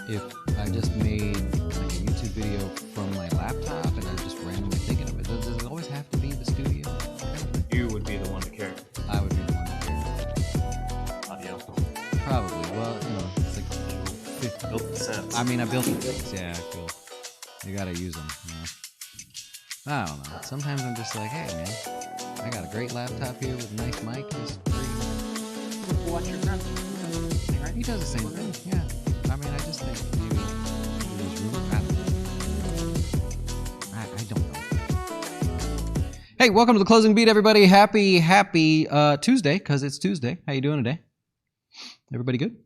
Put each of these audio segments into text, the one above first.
if I just made like a YouTube video from my laptop and I'm just randomly thinking of it? Does it always have to be the studio? You would be the one to carry. I would be the one to carry. Audio. Probably. Well, you know, it's like Built the sets. I mean, I built the things. Yeah, cool. You gotta use them. You know? I don't know. Sometimes I'm just like, hey, man, I got a great laptop here with a nice mic. Just Watch your friend. Right? He does the same thing. Yeah. I mean, I just think maybe there's room. I don't know. Hey, welcome to the closing beat, everybody. Happy Tuesday, because it's Tuesday. How you doing today? Everybody good?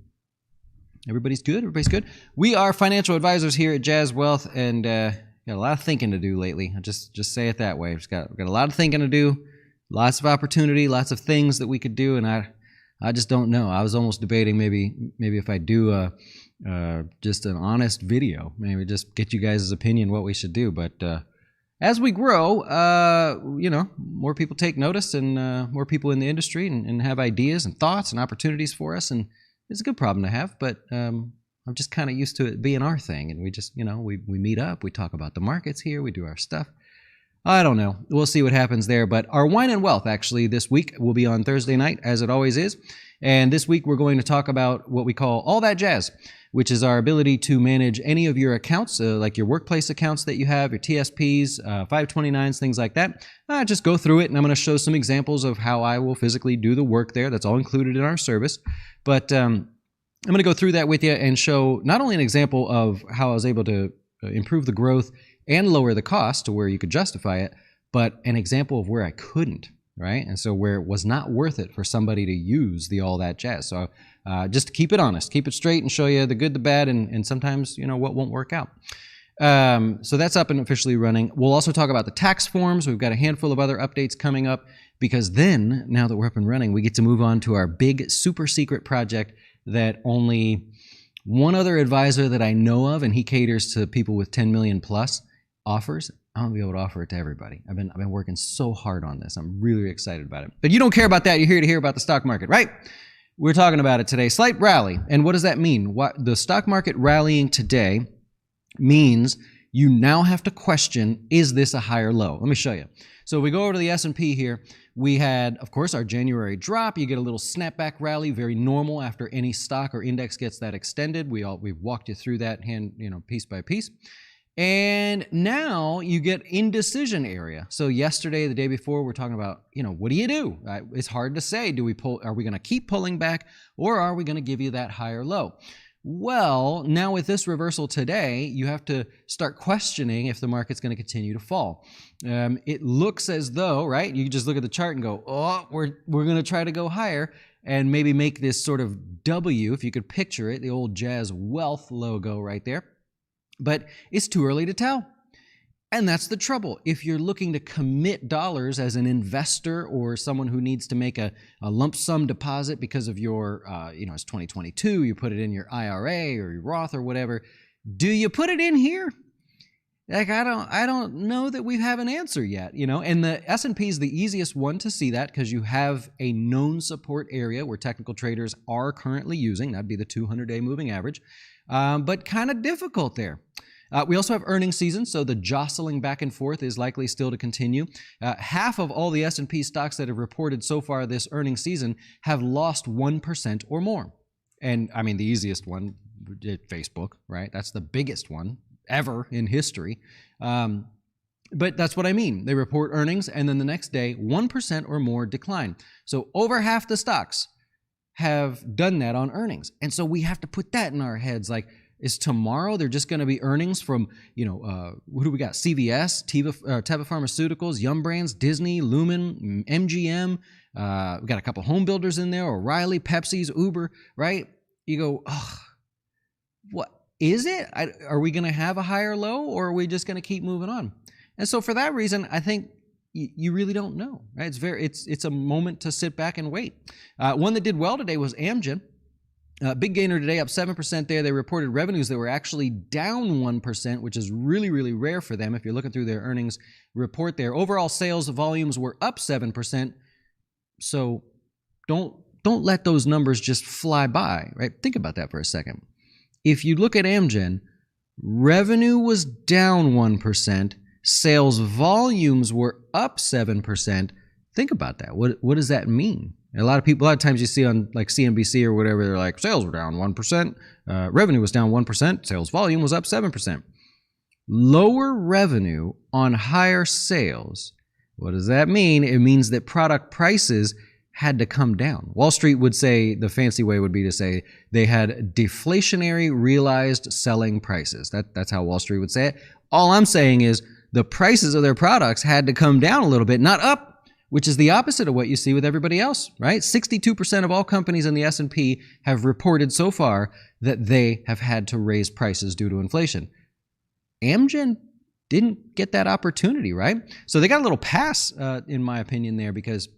Everybody's good? Everybody's good? We are financial advisors here at Jazz Wealth, and got a lot of thinking to do lately. I'll just say it that way. We've got a lot of thinking to do, lots of opportunity, lots of things that we could do, and I just don't know. I was almost debating maybe if I do just an honest video, maybe just get you guys' opinion what we should do. But as we grow, you know, more people take notice, and more people in the industry and have ideas and thoughts and opportunities for us, and it's a good problem to have. But I'm just kind of used to it being our thing, and we just, you know, we meet up, we talk about the markets here, we do our stuff. I don't know. We'll see what happens there. But our Wine and Wealth, actually, this week will be on Thursday night, as it always is. And this week, we're going to talk about what we call All That Jazz, which is our ability to manage any of your accounts, like your workplace accounts that you have, your TSPs, 529s, things like that. Just go through it, and I'm going to show some examples of how I will physically do the work there. That's all included in our service. But I'm going to go through that with you and show not only an example of how I was able to improve the growth and lower the cost to where you could justify it, but an example of where I couldn't, right? And so where it was not worth it for somebody to use the All That Jazz. So just to keep it honest, keep it straight, and show you the good, the bad, and sometimes, you know, what won't work out. So that's up and officially running. We'll also talk about the tax forms. We've got a handful of other updates coming up, because then, now that we're up and running, we get to move on to our big super secret project that only one other advisor that I know of, and he caters to people with 10 million plus, offers. I want to be able to offer it to everybody. I've been working so hard on this. I'm really excited about it. But you don't care about that. You're here to hear about the stock market, right? We're talking about it today. Slight rally. And what does that mean? What the stock market rallying today means you now have to question, is this a higher low? Let me show you. So we go over to the S&P here. We had, of course, our January drop. You get a little snapback rally, very normal after any stock or index gets that extended. We've walked you through that piece by piece. And now you get indecision area. So yesterday, the day before, we're talking about, what do you do? It's hard to say. Are we going to keep pulling back, or are we going to give you that higher low? Well, now with this reversal today, you have to start questioning if the market's going to continue to fall. It looks as though, right? You just look at the chart and go, oh, we're going to try to go higher and maybe make this sort of W, if you could picture it, the old Jazz Wealth logo right there. But it's too early to tell. And that's the trouble. If you're looking to commit dollars as an investor or someone who needs to make a lump sum deposit because of your, it's 2022, you put it in your IRA or your Roth or whatever, do you put it in here? Like, I don't know that we have an answer yet, and the S&P is the easiest one to see that, because you have a known support area where technical traders are currently using. That'd be the 200-day moving average, but kind of difficult there. We also have earnings season, so the jostling back and forth is likely still to continue. Half of all the S&P stocks that have reported so far this earnings season have lost 1% or more. And I mean, the easiest one, Facebook, right? That's the biggest one ever in history. But that's what I mean. They report earnings, and then the next day, 1% or more decline. So over half the stocks have done that on earnings. And so we have to put that in our heads, like, is tomorrow they're just going to be earnings from, what do we got? CVS, Teva Pharmaceuticals, Yum Brands, Disney, Lumen, MGM. We got a couple home builders in there, O'Reilly, Pepsi's, Uber, right? You go, oh, what is it? Are we going to have a higher low, or are we just going to keep moving on? And so for that reason, I think you really don't know, right? It's a moment to sit back and wait. One that did well today was Amgen. Big gainer today, up 7% there. They reported revenues that were actually down 1%, which is really, really rare for them if you're looking through their earnings report there. Overall sales volumes were up 7%. So don't let those numbers just fly by, right? Think about that for a second. if you look at Amgen, revenue was down 1%, sales volumes were up 7%. Think about that. What does that mean? A lot of times you see on like CNBC or whatever, they're like, sales were down 1%, revenue was down 1%, sales volume was up 7%. Lower revenue on higher sales. What does that mean? It means that product prices had to come down. Wall Street would say, the fancy way would be to say they had deflationary realized selling prices. That's how Wall Street would say it. All I'm saying is the prices of their products had to come down a little bit, not up, which is the opposite of what you see with everybody else, right? 62% of all companies in the S&P have reported so far that they have had to raise prices due to inflation. Amgen didn't get that opportunity, right? So they got a little pass, in my opinion, there, because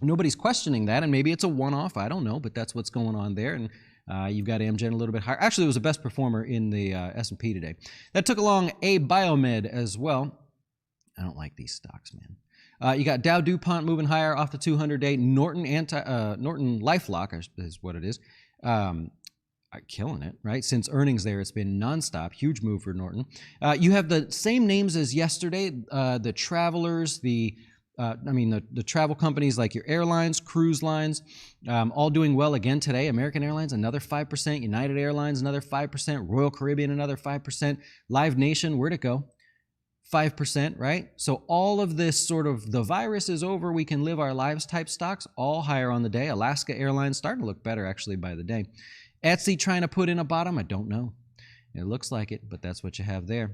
nobody's questioning that, and maybe it's a one-off, I don't know, but that's what's going on there. And you've got Amgen a little bit higher. Actually, it was the best performer in the S&P today. That took along a Biomed as well. I don't like these stocks, man. You got Dow DuPont moving higher off the 200-day. Norton LifeLock is what it is. Killing it, right? Since earnings there, it's been nonstop. Huge move for Norton. You have the same names as yesterday. The travelers, the travel companies like your airlines, cruise lines, all doing well again today. American Airlines, another 5%. United Airlines, another 5%. Royal Caribbean, another 5%. Live Nation, where'd it go? 5%, right? So all of this sort of the virus is over, we can live our lives type stocks, all higher on the day. Alaska Airlines starting to look better actually by the day. Etsy trying to put in a bottom? I don't know. It looks like it, but that's what you have there.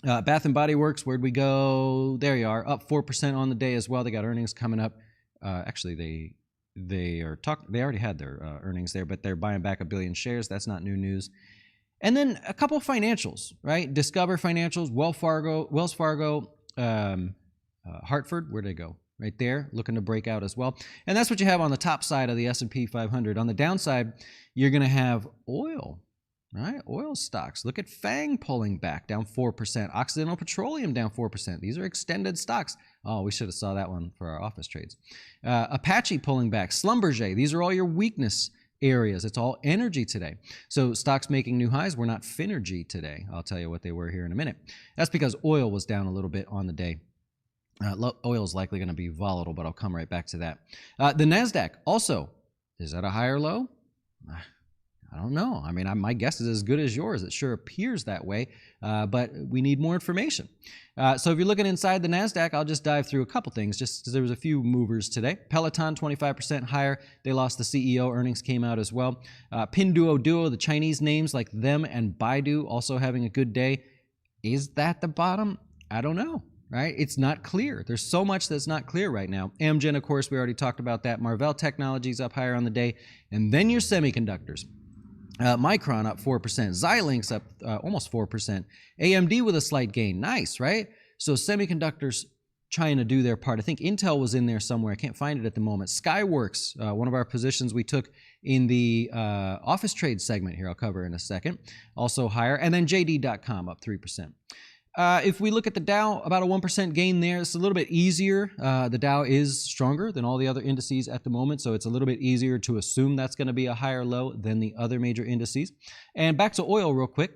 Bath & Body Works, where'd we go? There you are, up 4% on the day as well. They got earnings coming up. Actually, they already had their earnings there, but they're buying back 1 billion shares. That's not new news. And then a couple of financials, right? Discover Financials, Wells Fargo, Hartford, where'd they go? Right there, looking to break out as well. And that's what you have on the top side of the S&P 500. On the downside, you're going to have oil, right? Oil stocks. Look at FANG pulling back, down 4%. Occidental Petroleum down 4%. These are extended stocks. Oh, we should have saw that one for our office trades. Apache pulling back. Schlumberger. These are all your weakness areas. It's all energy today. So stocks making new highs were not Finergy today. I'll tell you what they were here in a minute. That's because oil was down a little bit on the day. Oil is likely going to be volatile, but I'll come right back to that. The Nasdaq also, is that a higher low? I don't know. I mean, my guess is as good as yours. It sure appears that way, but we need more information. So if you're looking inside the Nasdaq, I'll just dive through a couple things, just because there was a few movers today. Peloton, 25% higher. They lost the CEO. Earnings came out as well. Pinduoduo, the Chinese names like them and Baidu also having a good day. Is that the bottom? I don't know. Right? It's not clear. There's so much that's not clear right now. Amgen, of course, we already talked about that. Marvell Technologies up higher on the day. And then your semiconductors. Micron up 4%. Xilinx up almost 4%. AMD with a slight gain. Nice, right? So semiconductors trying to do their part. I think Intel was in there somewhere. I can't find it at the moment. Skyworks, one of our positions we took in the office trade segment here. I'll cover in a second. Also higher. And then JD.com up 3%. If we look at the Dow, about a 1% gain there. It's a little bit easier. The Dow is stronger than all the other indices at the moment, so it's a little bit easier to assume that's going to be a higher low than the other major indices. And back to oil real quick.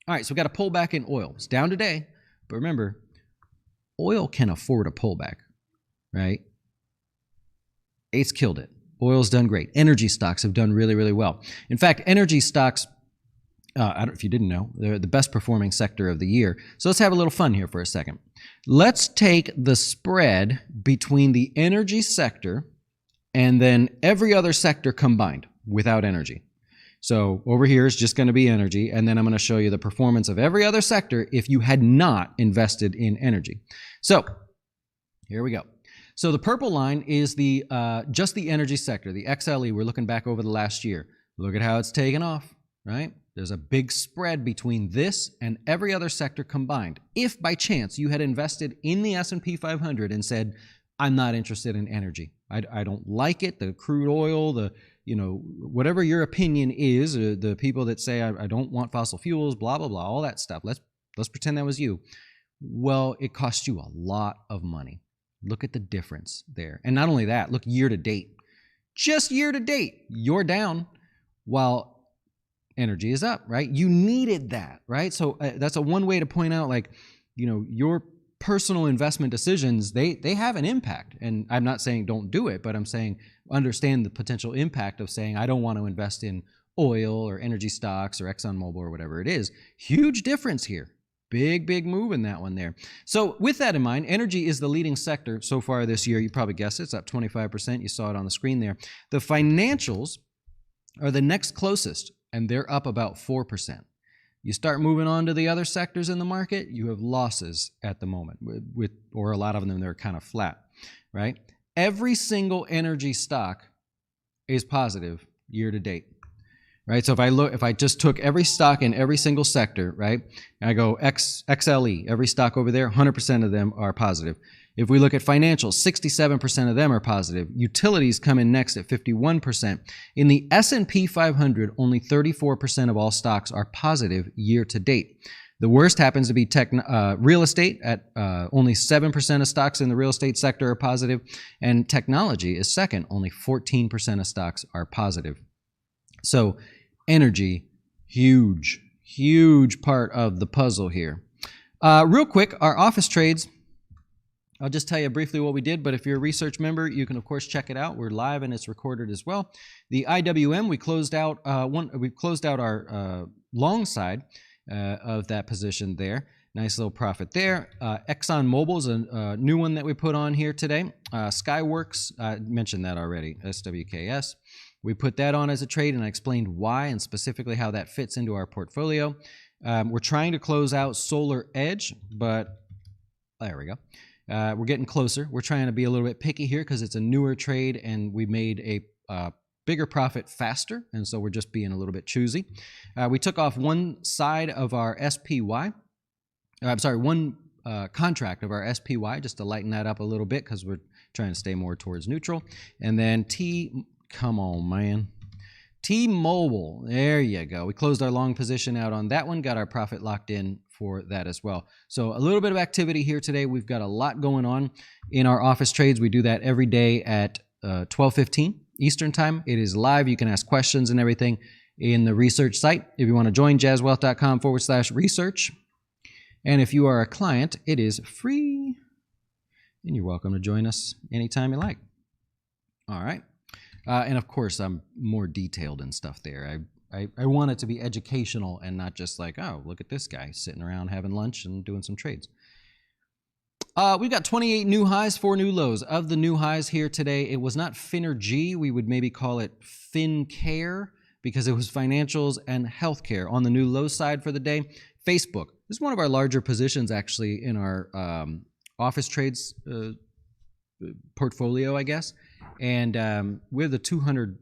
All right, so we've got a pullback in oil. It's down today, but remember, oil can afford a pullback, right? It's killed it. Oil's done great. Energy stocks have done really, really well. In fact, energy stocks, I don't know if you didn't know, they're the best performing sector of the year. So let's have a little fun here for a second. Let's take the spread between the energy sector and then every other sector combined without energy. So over here is just going to be energy, and then I'm going to show you the performance of every other sector if you had not invested in energy. So here we go. So the purple line is the just the energy sector, the XLE. We're looking back over the last year. Look at how it's taken off, right? There's a big spread between this and every other sector combined. If by chance you had invested in the S&P 500 and said, I'm not interested in energy. I don't like it, the crude oil, the, whatever your opinion is, the people that say, I don't want fossil fuels, blah, blah, blah, all that stuff. Let's pretend that was you. Well, it cost you a lot of money. Look at the difference there. And not only that, look year to date. Just year to date, you're down, while energy is up, right? You needed that, right? So that's a one way to point out, like, your personal investment decisions, they have an impact. And I'm not saying don't do it, but I'm saying understand the potential impact of saying, I don't want to invest in oil or energy stocks or ExxonMobil or whatever it is. Huge difference here. Big move in that one there. So with that in mind, energy is the leading sector so far this year. You probably guessed it. It's up 25%. You saw it on the screen there. The financials are the next closest, and they're up about 4%. You start moving on to the other sectors in the market, you have losses at the moment, or a lot of them, they're kind of flat, right? Every single energy stock is positive year to date, right? So if I just took every stock in every single sector, right, and I go XLE, every stock over there, 100% of them are positive. If we look at financials, 67% of them are positive. Utilities come in next at 51%. In the S&P 500, only 34% of all stocks are positive year to date. The worst happens to be real estate at only 7% of stocks in the real estate sector are positive, and technology is second. Only 14% of stocks are positive. So energy, huge part of the puzzle here. Real quick, our office trades. I'll just tell you briefly what we did, but if you're a research member, you can of course check it out. We're live and it's recorded as well. The IWM, we closed out our long side of that position there. Nice little profit there. ExxonMobil is a new one that we put on here today. Skyworks, I mentioned that already, SWKS. We put that on as a trade, and I explained why and specifically how that fits into our portfolio. We're trying to close out Solar Edge, but there we go. We're getting closer. We're trying to be a little bit picky here because it's a newer trade and we made a bigger profit faster, and so we're just being a little bit choosy. We took off one side of our SPY. One contract of our SPY just to lighten that up a little bit because we're trying to stay more towards neutral. And then come on, man. T-Mobile, there you go. We closed our long position out on that one, got our profit locked in for that as well. So a little bit of activity here today. We've got a lot going on in our office trades. We do that every day at 12:15 Eastern time. It is live. You can ask questions and everything in the research site. If you want to join, jazzwealth.com/research. And if you are a client, it is free. And you're welcome to join us anytime you like. All right. And of course, I'm more detailed and stuff there. I want it to be educational and not just like, oh, look at this guy sitting around having lunch and doing some trades. We've got 28 new highs, 4 new lows. Of the new highs here today, it was not Finergy. We would maybe call it FinCare because it was financials and healthcare. On the new low side for the day, Facebook. This is one of our larger positions actually in our office trades portfolio, I guess. And we're the 200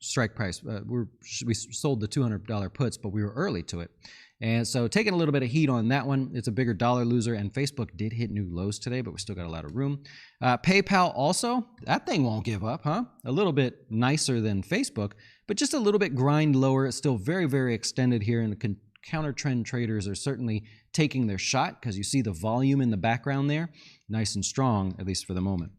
strike price. We sold the $200 puts, but we were early to it. And so taking a little bit of heat on that one. It's a bigger dollar loser, and Facebook did hit new lows today, but we still got a lot of room. PayPal also, that thing won't give up, huh? A little bit nicer than Facebook, but just a little bit grind lower. It's still very extended here, and the counter trend traders are certainly taking their shot because you see the volume in the background there. Nice and strong, at least for the moment.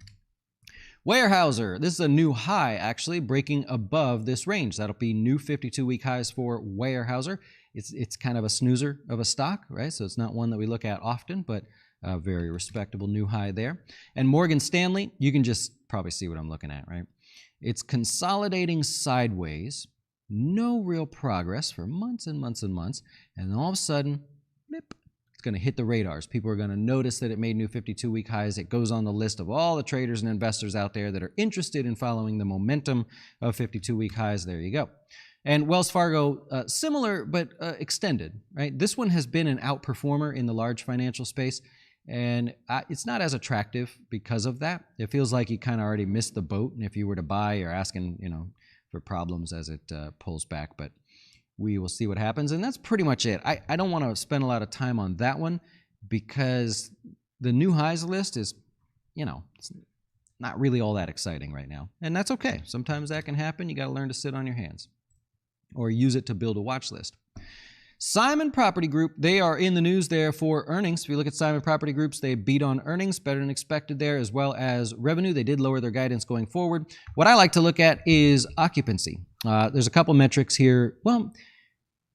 Weyerhaeuser, this is a new high actually, breaking above this range. That'll be new 52-week highs for Weyerhaeuser. It's kind of a snoozer of a stock, right? So it's not one that we look at often, but a very respectable new high there. And Morgan Stanley, you can just probably see what I'm looking at, right? It's consolidating sideways, no real progress for months and months and months, and all of a sudden, blip, it's going to hit the radars. People are going to notice that it made new 52-week highs. It goes on the list of all the traders and investors out there that are interested in following the momentum of 52-week highs. There you go. And Wells Fargo, similar but extended, right? This one has been an outperformer in the large financial space, and it's not as attractive because of that. It feels like you kind of already missed the boat, and if you were to buy, you're asking, for problems as it pulls back, but we will see what happens, and that's pretty much it. I don't want to spend a lot of time on that one because the new highs list is, it's not really all that exciting right now, and that's okay. Sometimes that can happen. You got to learn to sit on your hands or use it to build a watch list. Simon Property Group, they are in the news there for earnings. If you look at Simon Property Groups, they beat on earnings, better than expected there, as well as revenue. They did lower their guidance going forward. What I like to look at is occupancy. There's a couple metrics here. Well,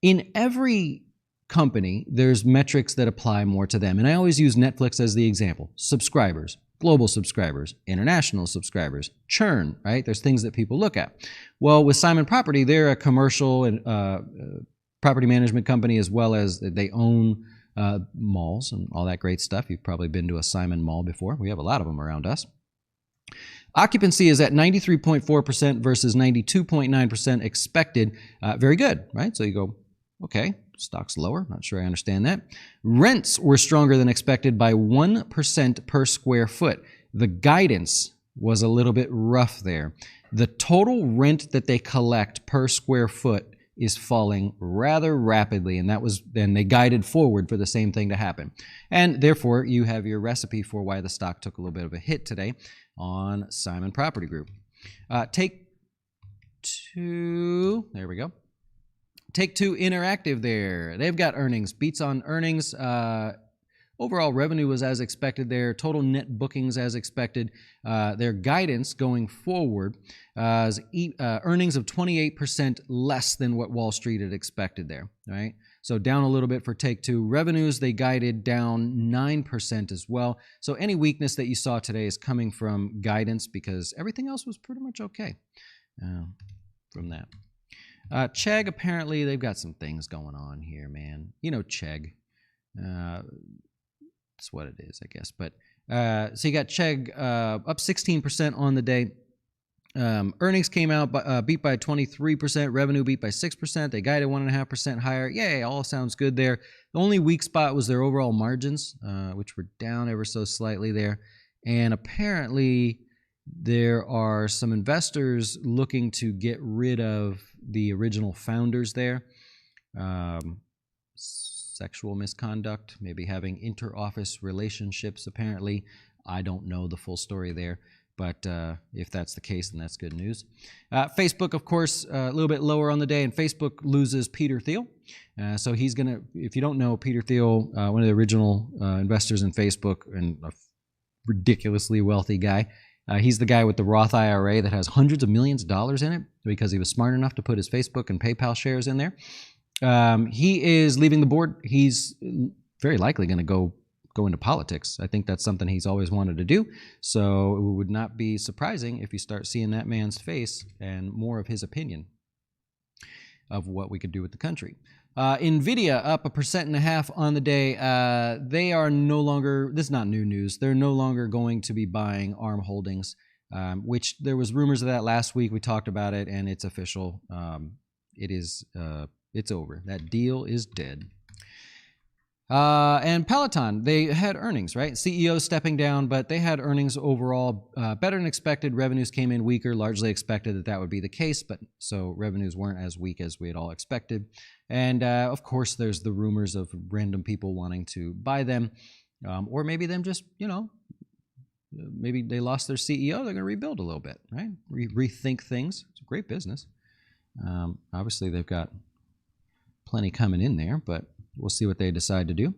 in every company, there's metrics that apply more to them. And I always use Netflix as the example. Subscribers, global subscribers, international subscribers, churn, right? There's things that people look at. Well, with Simon Property, they're a commercial and property management company, as well as they own malls and all that great stuff. You've probably been to a Simon mall before. We have a lot of them around us. Occupancy is at 93.4% versus 92.9% expected. Very good, right? So you go, okay, stock's lower. Not sure I understand that. Rents were stronger than expected by 1% per square foot. The guidance was a little bit rough there. The total rent that they collect per square foot is falling rather rapidly, and then they guided forward for the same thing to happen. And therefore, you have your recipe for why the stock took a little bit of a hit today on Simon Property Group. Take Two, there we go. Take-Two Interactive there. They've got earnings, beats on earnings. Overall revenue was as expected there. Total net bookings as expected. Their guidance going forward is earnings of 28% less than what Wall Street had expected there, right? So down a little bit for Take-Two. Revenues, they guided down 9% as well. So any weakness that you saw today is coming from guidance because everything else was pretty much okay from that. Chegg, apparently, they've got some things going on here, man. You know Chegg. That's what it is, I guess. But so you got Chegg up 16% on the day. Earnings came out beat by 23%. Revenue beat by 6%. They guided 1.5% higher. Yay, all sounds good there. The only weak spot was their overall margins, which were down ever so slightly there. And apparently there are some investors looking to get rid of the original founders there. Sexual misconduct, maybe having inter-office relationships, apparently. I don't know the full story there, but if that's the case, then that's good news. Facebook, of course, a little bit lower on the day, and Facebook loses Peter Thiel. So he's going to, if you don't know, Peter Thiel, one of the original investors in Facebook and a ridiculously wealthy guy. He's the guy with the Roth IRA that has hundreds of millions of dollars in it because he was smart enough to put his Facebook and PayPal shares in there. He is leaving the board. He's very likely going to go into politics. I think that's something he's always wanted to do. So it would not be surprising if you start seeing that man's face and more of his opinion of what we could do with the country. Nvidia up 1.5% on the day. They are no longer, this is not new news, they're no longer going to be buying ARM Holdings, which there was rumors of that last week. We talked about it, and it's official. It's over. That deal is dead. And Peloton, they had earnings, right? CEO stepping down, but they had earnings overall better than expected. Revenues came in weaker, largely expected that would be the case, but so revenues weren't as weak as we had all expected. And of course, there's the rumors of random people wanting to buy them, or maybe them just, maybe they lost their CEO, they're going to rebuild a little bit, right? Rethink things. It's a great business. Obviously, they've got plenty coming in there, but we'll see what they decide to do.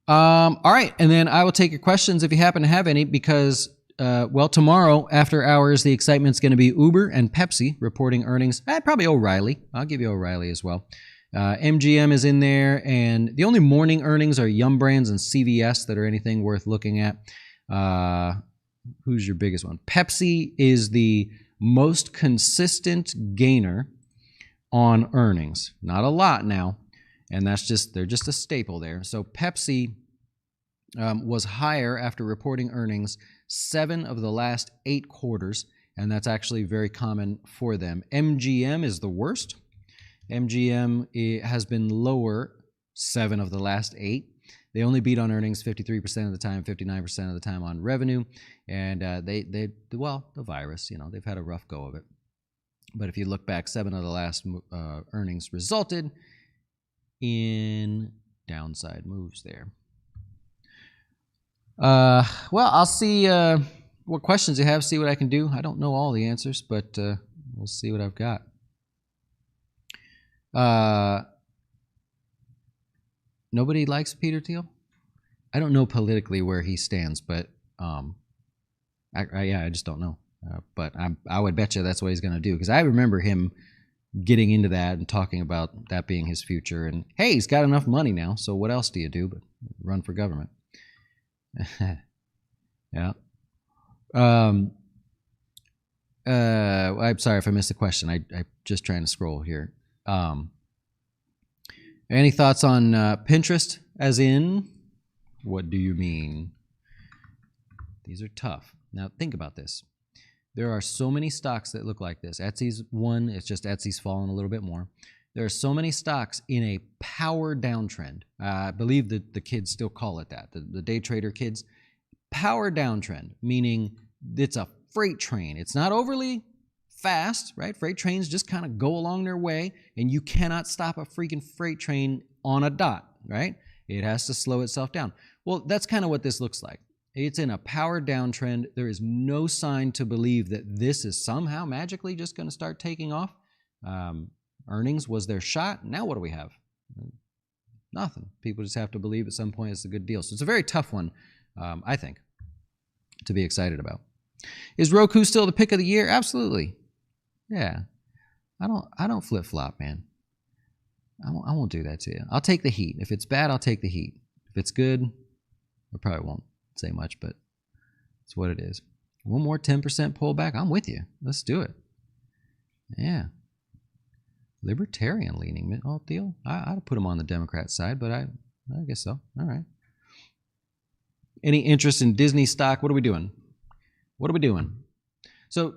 All right, and then I will take your questions if you happen to have any, because, tomorrow after hours, the excitement's going to be Uber and Pepsi reporting earnings. Probably O'Reilly. I'll give you O'Reilly as well. MGM is in there, and the only morning earnings are Yum Brands and CVS that are anything worth looking at. Who's your biggest one? Pepsi is the most consistent gainer on earnings. Not a lot now, and they're just a staple there. So Pepsi was higher after reporting earnings 7 of the last 8 quarters, and that's actually very common for them. MGM is the worst. MGM has been lower 7 of the last 8. They only beat on earnings 53% of the time, 59% of the time on revenue, and the virus, they've had a rough go of it. But if you look back, 7 of the last earnings resulted in downside moves there. I'll see what questions you have, see what I can do. I don't know all the answers, but we'll see what I've got. Nobody likes Peter Thiel. I don't know politically where he stands, but I just don't know. But I would bet you that's what he's going to do, because I remember him getting into that and talking about that being his future. And hey, he's got enough money now, so what else do you do but run for government? Yeah. I'm sorry if I missed the question. I'm just trying to scroll here. Any thoughts on Pinterest? As in, what do you mean? These are tough. Now think about this. There are so many stocks that look like this. Etsy's one. It's just Etsy's fallen a little bit more. There are so many stocks in a power downtrend. I believe that the kids still call it that. The day trader kids. Power downtrend, meaning it's a freight train. It's not overly fast, right? Freight trains just kind of go along their way, and you cannot stop a freaking freight train on a dot, right? It has to slow itself down. Well, that's kind of what this looks like. It's in a power downtrend. There is no sign to believe that this is somehow magically just going to start taking off. Earnings was their shot. Now what do we have? Nothing. People just have to believe at some point it's a good deal. So it's a very tough one, I think, to be excited about. Is Roku still the pick of the year? Absolutely. Yeah. I don't flip-flop, man. I won't do that to you. I'll take the heat. If it's bad, I'll take the heat. If it's good, I probably won't say much, but it's what it is. One more 10% pullback. I'm with you. Let's do it. Yeah. Libertarian leaning deal. I'd put him on the Democrat side, but I guess so. All right. Any interest in Disney stock? What are we doing? So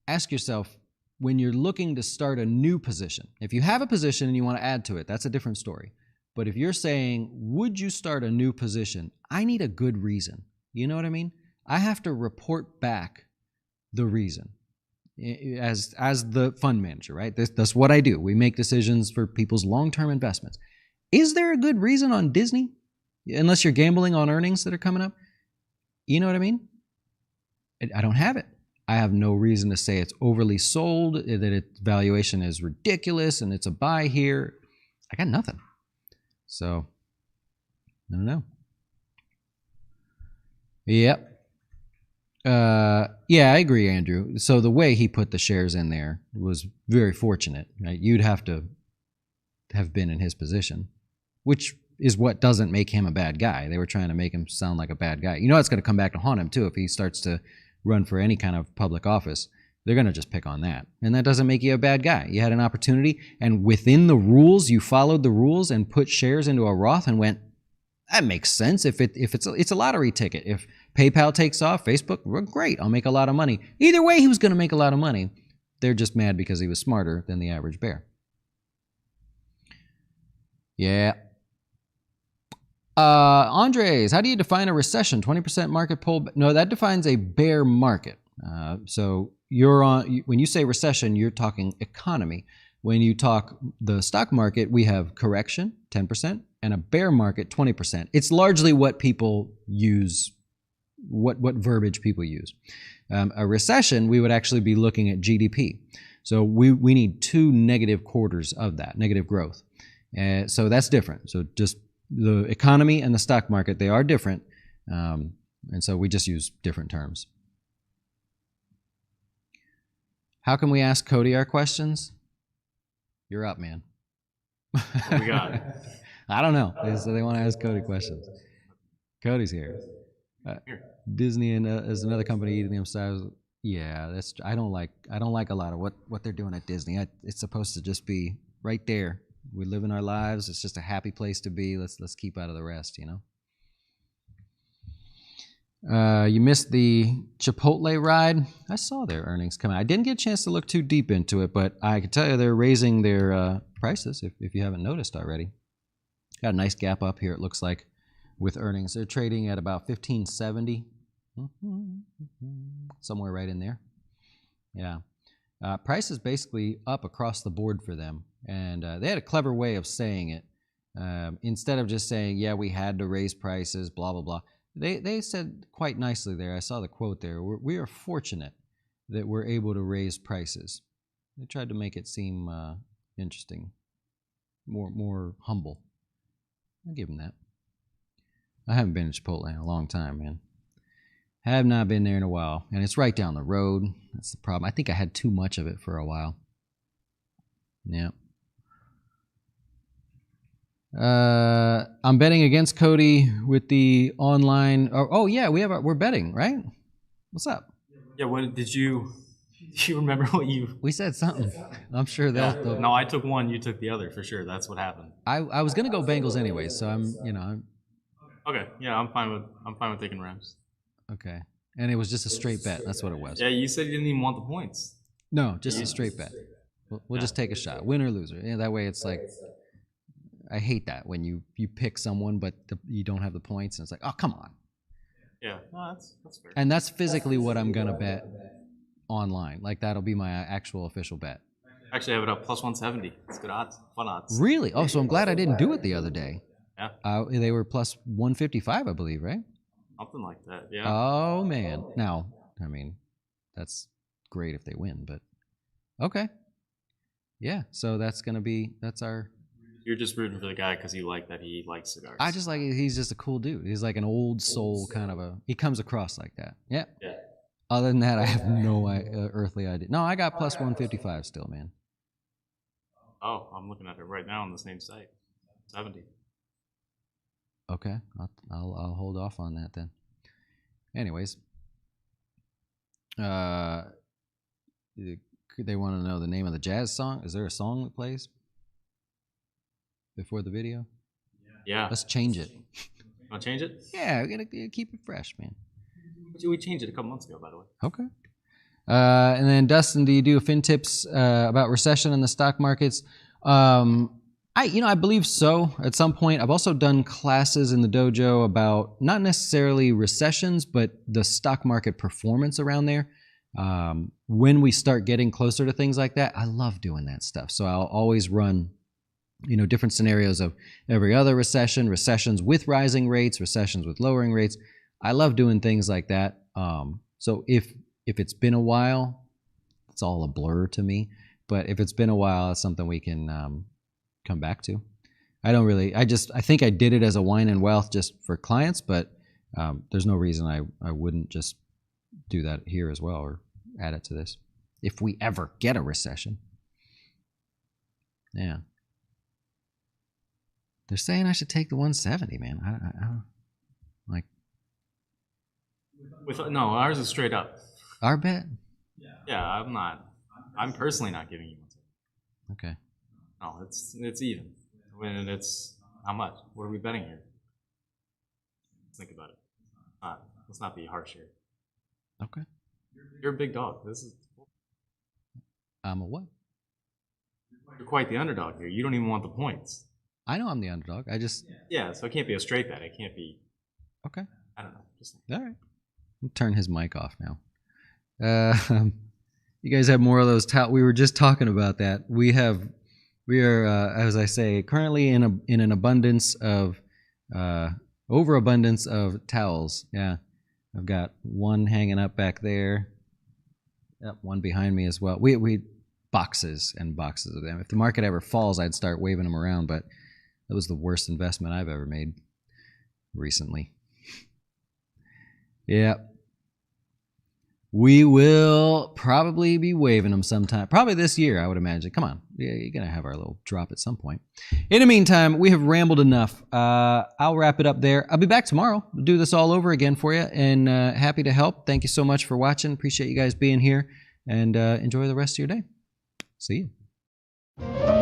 ask yourself, when you're looking to start a new position, if you have a position and you want to add to it, that's a different story. But if you're saying, would you start a new position? I need a good reason. You know what I mean? I have to report back the reason as the fund manager, right? That's what I do. We make decisions for people's long-term investments. Is there a good reason on Disney? Unless you're gambling on earnings that are coming up. You know what I mean? I don't have it. I have no reason to say it's overly sold, that its valuation is ridiculous and it's a buy here. I got nothing. So, I don't know. Yep. Yeah, I agree, Andrew. So the way he put the shares in there was very fortunate. Right? You'd have to have been in his position, which is what doesn't make him a bad guy. They were trying to make him sound like a bad guy. You know it's going to come back to haunt him, too, if he starts to run for any kind of public office. They're going to just pick on that. And that doesn't make you a bad guy. You had an opportunity, and within the rules, you followed the rules and put shares into a Roth and went, that makes sense. If it's a lottery ticket. If PayPal takes off, Facebook, well, great, I'll make a lot of money. Either way, he was going to make a lot of money. They're just mad because he was smarter than the average bear. Yeah. Andres, how do you define a recession? 20% market pull? No, that defines a bear market. So when you say recession, you're talking economy. When you talk the stock market, we have correction, 10%, and a bear market, 20%. It's largely what people use, what verbiage people use. A recession, we would actually be looking at GDP. So we need 2 negative quarters of that, negative growth. So that's different. So just the economy and the stock market, they are different. And so we just use different terms. How can we ask Cody our questions? You're up, man. What we got? I don't know. So they want to ask Cody questions. Cody's here. Disney and is another company eating themselves. Yeah, I don't like a lot of what they're doing at Disney. It's supposed to just be right there. We live in our lives. It's just a happy place to be. Let's keep out of the rest, you know. You missed the Chipotle ride. I saw their earnings come out. I didn't get a chance to look too deep into it, but I can tell you they're raising their prices, if you haven't noticed already. Got a nice gap up here, it looks like, with earnings. They're trading at about $15.70, somewhere right in there. Yeah. Price is basically up across the board for them, and they had a clever way of saying it. Instead of just saying, yeah, we had to raise prices, blah, blah, blah. They said quite nicely there, I saw the quote there, we are fortunate that we're able to raise prices. They tried to make it seem interesting, more humble. I'll give them that. I haven't been to Chipotle in a long time, man. Have not been there in a while, and it's right down the road. That's the problem. I think I had too much of it for a while. Yeah. I'm betting against Cody with the online. Oh yeah, we're betting, right? What's up? Yeah. What did you? Do you remember what you? We said something. I'm sure they'll. No, I took one. You took the other for sure. That's what happened. I was gonna go Bengals anyway, so I'm. Okay. Yeah, I'm fine with taking Rams. Okay. And it was just a straight bet. That's what it was. Yeah, you said you didn't even want the points. No, just a straight bet. We'll just take a shot, win or loser. Yeah, that way it's like. I hate that when you pick someone but you don't have the points and it's like, oh, come on. Yeah, no, that's fair. And that's physically what I'm gonna bet online. Like that'll be my actual official bet. Actually, I have it up plus 170. It's good odds, fun odds. Really? Oh, so I'm glad I didn't do it the other day. Yeah. They were plus 155, I believe, right? Something like that. Yeah. Oh man. Now, I mean, that's great if they win, but okay. Yeah. So that's our. You're just rooting for the guy because you like that he likes cigars. I just like he's just a cool dude. He's like an old soul kind of he comes across like that. Yeah. Yeah. Other than that, I have no earthly idea. No, I got plus 155 still, man. Oh, I'm looking at it right now on the same site. 70. Okay, I'll hold off on that then. Anyways, they want to know the name of the jazz song. Is there a song that plays before the video? Yeah. Let's change it. Want to change it? Yeah, we gotta keep it fresh, man. We changed it a couple months ago, by the way. Okay. And then Dustin, do you do fin tips about recession in the stock markets? I believe so. At some point, I've also done classes in the dojo about not necessarily recessions, but the stock market performance around there. When we start getting closer to things like that, I love doing that stuff. So I'll always run, different scenarios of every other recession, recessions with rising rates, recessions with lowering rates. I love doing things like that. So if it's been a while, it's all a blur to me. But if it's been a while, it's something we can come back to. I think I did it as a wine and wealth just for clients, but there's no reason I wouldn't just do that here as well or add it to this if we ever get a recession. Yeah. They're saying I should take the 170, man. I don't like. No, ours is straight up. Our bet? Yeah, I'm personally not giving you 170. Okay. No, it's even. When it's how much? What are we betting here? Let's think about it. Let's not be harsh here. Okay. You're a big dog. I'm a what? You're quite the underdog here. You don't even want the points. I know I'm the underdog. Yeah, so it can't be a straight bet. It can't be. Okay. I don't know. All right. I'll turn his mic off now. You guys have more of those we were just talking about that. We are, as I say, currently in an abundance of overabundance of towels. Yeah, I've got one hanging up back there. Yep, one behind me as well. We boxes and boxes of them. If the market ever falls, I'd start waving them around. But that was the worst investment I've ever made recently. Yeah. We will probably be waving them sometime. Probably this year, I would imagine. Come on. Yeah, you're going to have our little drop at some point. In the meantime, we have rambled enough. I'll wrap it up there. I'll be back tomorrow. We'll do this all over again for you. And happy to help. Thank you so much for watching. Appreciate you guys being here. And enjoy the rest of your day. See you.